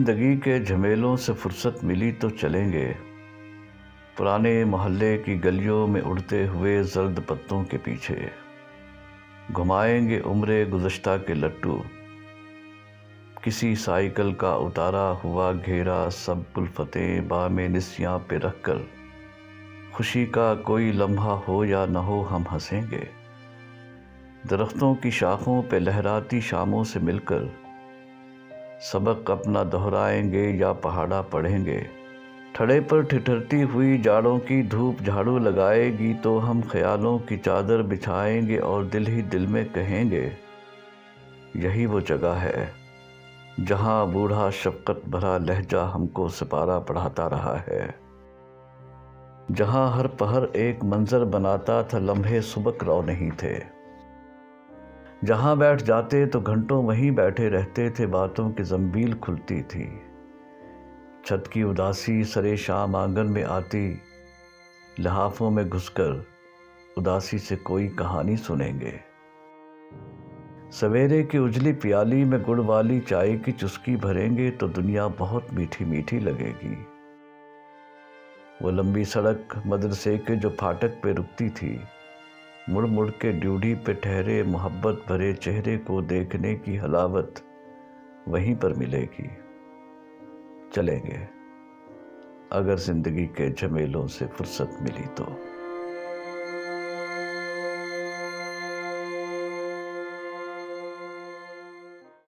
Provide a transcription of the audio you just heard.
ज़िंदगी के झमेलों से फुर्सत मिली तो चलेंगे, पुराने मोहल्ले की गलियों में उड़ते हुए जर्द पत्तों के पीछे। घुमाएंगे उम्रे गुज़श्ता के लट्टू, किसी साइकिल का उतारा हुआ घेरा सब कुल्फतें बामे निस्यां पे रखकर। खुशी का कोई लम्हा हो या न हो हम हंसेंगे, दरख्तों की शाखों पे लहराती शामों से मिलकर। सबक अपना दोहराएंगे या पहाड़ा पढ़ेंगे, ठड़े पर ठिठुरती हुई जाड़ों की धूप झाड़ू लगाएगी तो हम ख्यालों की चादर बिछाएंगे और दिल ही दिल में कहेंगे, यही वो जगह है जहां बूढ़ा शफ़क़त भरा लहजा हमको सिपारा पढ़ाता रहा है, जहां हर पहर एक मंजर बनाता था लम्हे सुबक रौ नहीं थे, जहां बैठ जाते तो घंटों वहीं बैठे रहते थे, बातों की ज़ंबील खुलती थी। छत की उदासी सरे शाम आंगन में आती, लिहाफों में घुसकर उदासी से कोई कहानी सुनेंगे। सवेरे की उजली प्याली में गुड़ वाली चाय की चुस्की भरेंगे तो दुनिया बहुत मीठी मीठी लगेगी। वो लंबी सड़क मदरसे के जो फाटक पे रुकती थी, मुड़ मुड़ के ड्यूटी पे ठहरे मोहब्बत भरे चेहरे को देखने की हलावत वहीं पर मिलेगी। चलेंगे अगर ज़िंदगी के झमेलों से फुर्सत मिली तो।